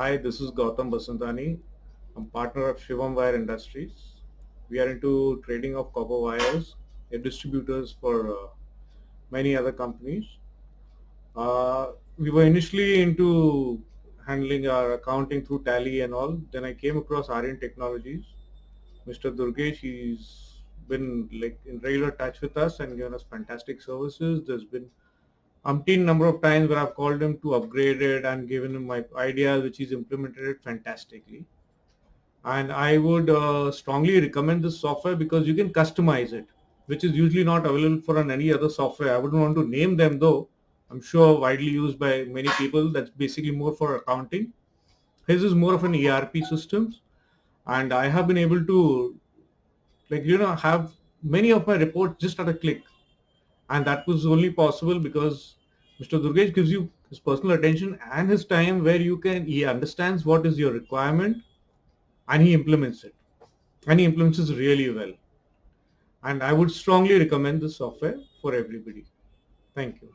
Hi, this is Gautam Basantani. I'm partner of Shivam Wire Industries. We are into trading of copper wires, distributors for many other companies. We were initially into handling our accounting through Tally and all. Then I came across Aryan Technologies. Mr. Durgesh, he's been like in regular touch with us and given us fantastic services. There's been umpteen number of times where I've called him to upgrade it and given him my ideas, which he's implemented it fantastically. And I would strongly recommend this software because you can customize it, which is usually not available for on any other software. I wouldn't want to name them though. I'm sure widely used by many people. That's basically more for accounting. His is more of an ERP systems, and I have been able to have many of my reports just at a click, and that was only possible because Mr. Durgesh gives you his personal attention and his time, where he understands what is your requirement and he implements it, and he implements it really well. And I would strongly recommend this software for everybody. Thank you.